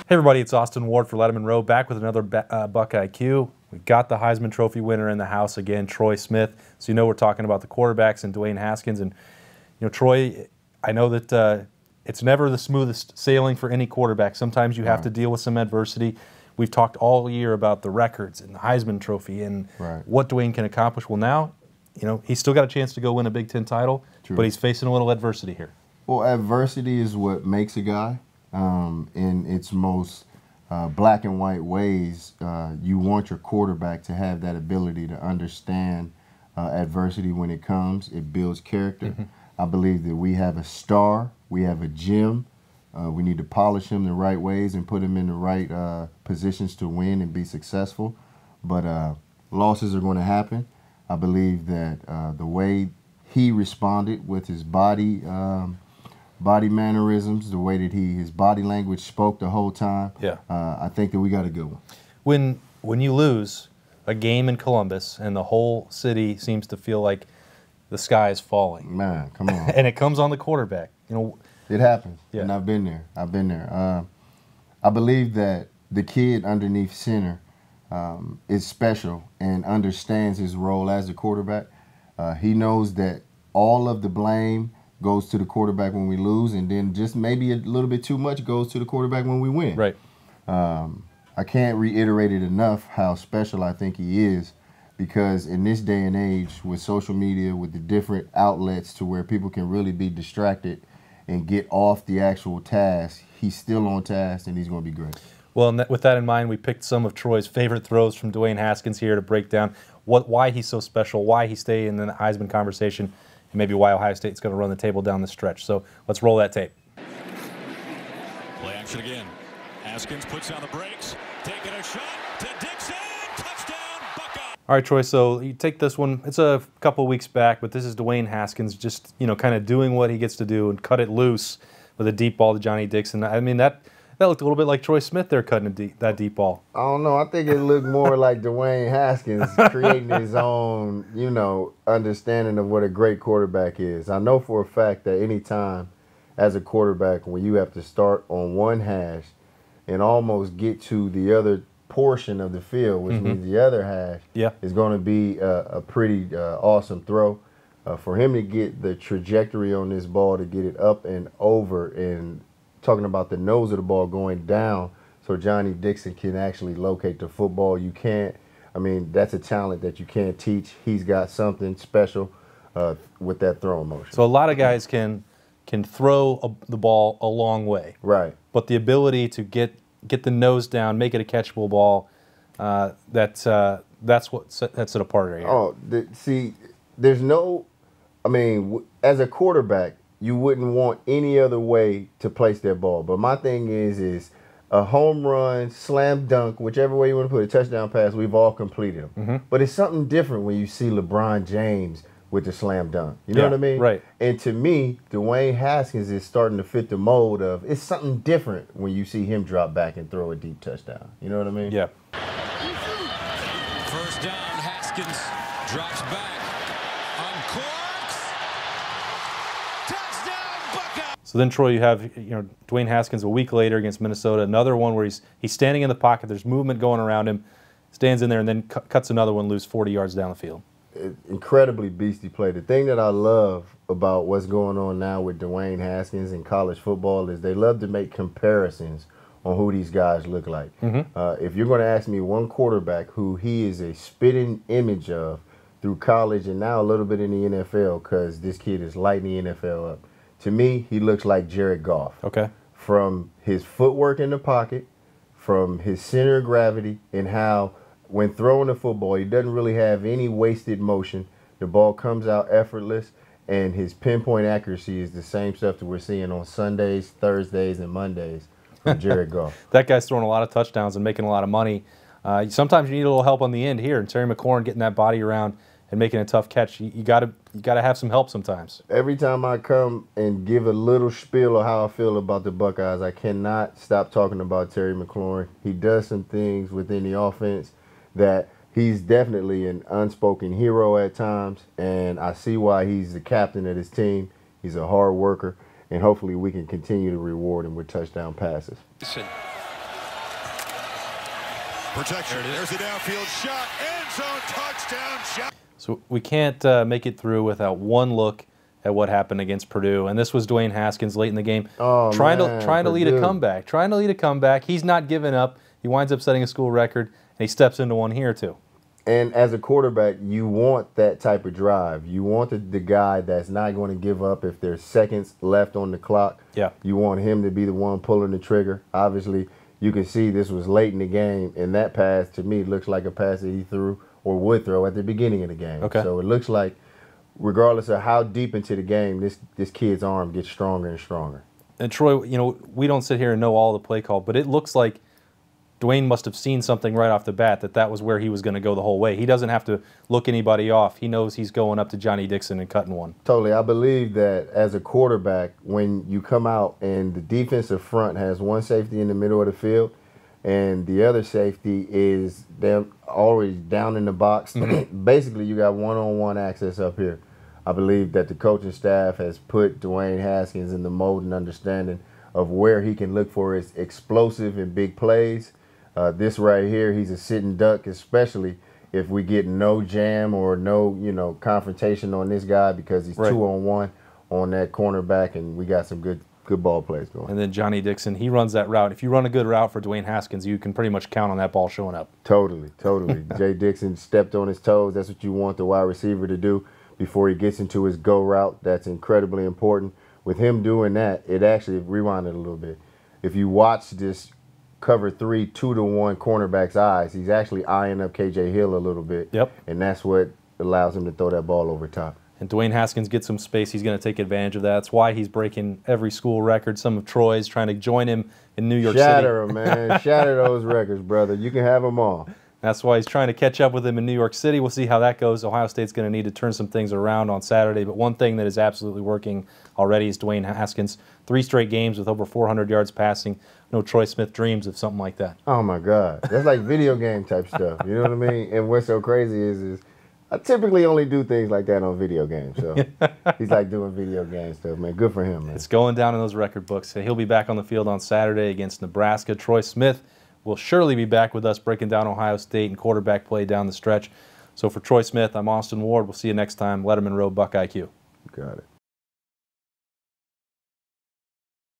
Hey everybody, it's Austin Ward for Lettermen Row, back with another BuckIQ. We've got the Heisman Trophy winner in the house again, Troy Smith. So you know we're talking about the quarterbacks and Dwayne Haskins. And you know, Troy, I know that it's never the smoothest sailing for any quarterback. Sometimes you have to deal with some adversity. We've talked all year about the records and the Heisman Trophy and what Dwayne can accomplish. Well, now, you know, he's still got a chance to go win a Big Ten title, but he's facing a little adversity here. Well, adversity is what makes a guy. In its most black and white ways, you want your quarterback to have that ability to understand adversity when it comes. It builds character. I believe that we have a star, we have a gem. We need to polish him the right ways and put him in the right positions to win and be successful. But losses are going to happen. I believe that the way he responded with his body mannerisms, the way that his body language spoke the whole time. I think that we got a good one. When you lose a game in Columbus and the whole city seems to feel like the sky is falling, man, come on, and it comes on the quarterback, you know, it happens. And I've been there. I believe that the kid underneath center is special and understands his role as a quarterback. He knows that all of the blame goes to the quarterback when we lose, and then just maybe a little bit too much goes to the quarterback when we win. I can't reiterate it enough how special I think he is, because in this day and age with social media, with the different outlets to where people can really be distracted and get off the actual task, he's still on task and he's going to be great. Well, and with that in mind, we picked some of Troy's favorite throws from Dwayne Haskins here to break down why he's so special, why he stayed in the Heisman conversation, and maybe why Ohio State's going to run the table down the stretch. So let's roll that tape. Play action again. Haskins puts on the brakes, taking a shot to Dixon. Touchdown, Buckeyes. All right, Troy, so you take this one. It's a couple of weeks back, but this is Dwayne Haskins just, you know, kind of doing what he gets to do and cut it loose with a deep ball to Johnny Dixon. I mean, that looked a little bit like Troy Smith there cutting that deep ball. I don't know. I think it looked more like Dwayne Haskins creating his own, you know, understanding of what a great quarterback is. I know for a fact that any time as a quarterback when you have to start on one hash and almost get to the other portion of the field, which means the other hash is going to be a pretty awesome throw. For him to get the trajectory on this ball, to get it up and over, and talking about the nose of the ball going down so Johnny Dixon can actually locate the football. You can't, I mean, that's a talent that you can't teach. He's got something special with that throwing motion. So a lot of guys can throw the ball a long way. But the ability to get the nose down, make it a catchable ball, that's what sets it apart right here. See, there's no, I mean, as a quarterback, you wouldn't want any other way to place that ball. But my thing is a home run, slam dunk, whichever way you want to put it, touchdown pass, we've all completed them. But it's something different when you see LeBron James with the slam dunk. You know what I mean? And to me, Dwayne Haskins is starting to fit the mold of, it's something different when you see him drop back and throw a deep touchdown. You know what I mean? First down, Haskins drops back. So then, Troy, you have Dwayne Haskins a week later against Minnesota, another one where he's standing in the pocket, there's movement going around him, stands in there, and then cuts another one loose 40 yards down the field. Incredibly beastie play. The thing that I love about what's going on now with Dwayne Haskins in college football is they love to make comparisons on who these guys look like. If you're going to ask me one quarterback who he is a spitting image of through college and now a little bit in the NFL, because this kid is lighting the NFL up, to me, he looks like Jared Goff. From his footwork in the pocket, from his center of gravity, and how when throwing the football, he doesn't really have any wasted motion. The ball comes out effortless, and his pinpoint accuracy is the same stuff that we're seeing on Sundays, Thursdays, and Mondays from Jared Goff. That guy's throwing a lot of touchdowns and making a lot of money. Sometimes you need a little help on the end here, and Terry McLaurin getting that body around and making a tough catch. You gotta have some help sometimes. Every time I come and give a little spiel of how I feel about the Buckeyes, I cannot stop talking about Terry McLaurin. He does some things within the offense that he's definitely an unspoken hero at times, and I see why he's the captain of this team. He's a hard worker, and hopefully we can continue to reward him with touchdown passes. Protection. There's the downfield shot. End zone touchdown shot. So we can't make it through without one look at what happened against Purdue. And this was Dwayne Haskins late in the game, trying to lead a comeback. He's not giving up. He winds up setting a school record, and he steps into one here too. And as a quarterback, you want that type of drive. You want the guy that's not going to give up if there's seconds left on the clock. Yeah. You want him to be the one pulling the trigger. Obviously, you can see this was late in the game, and that pass, to me, looks like a pass that he threw or would throw at the beginning of the game. Okay. So it looks like, regardless of how deep into the game, this kid's arm gets stronger and stronger. And Troy, you know, we don't sit here and know all the play call, but it looks like Dwayne must have seen something right off the bat that was where he was going to go the whole way. He doesn't have to look anybody off. He knows he's going up to Johnny Dixon and cutting one. Totally. I believe that as a quarterback, when you come out and the defensive front has one safety in the middle of the field and the other safety is already down in the box, basically you got one-on-one access up here. I believe that the coaching staff has put Dwayne Haskins in the mold and understanding of where he can look for his explosive and big plays. This right here, he's a sitting duck, especially if we get no jam or no, confrontation on this guy because he's 2-on-1 on that cornerback, and we got some good ball plays going. And then Johnny Dixon, he runs that route. If you run a good route for Dwayne Haskins, you can pretty much count on that ball showing up. Totally. Jay Dixon stepped on his toes. That's what you want the wide receiver to do before he gets into his go route. That's incredibly important. With him doing that, it actually rewinded a little bit. If you watch this cover 3 2-to-1 cornerback's eyes, he's actually eyeing up KJ Hill a little bit. Yep. And that's what allows him to throw that ball over top. And Dwayne Haskins gets some space. He's going to take advantage of that. That's why he's breaking every school record. Some of Troy's trying to join him in New York City. Shatter them, man. Shatter those records, brother. You can have them all. That's why he's trying to catch up with him in New York City. We'll see how that goes. Ohio State's going to need to turn some things around on Saturday. But one thing that is absolutely working already is Dwayne Haskins. 3 straight games with over 400 yards passing. No Troy Smith dreams of something like that. Oh, my God. That's like video game type stuff. You know what I mean? And what's so crazy is I typically only do things like that on video games. So he's like doing video game stuff, man. Good for him, man. It's going down in those record books. He'll be back on the field on Saturday against Nebraska. Troy Smith will surely be back with us breaking down Ohio State and quarterback play down the stretch. So for Troy Smith, I'm Austin Ward. We'll see you next time. Lettermen Row, BuckIQ. Got it.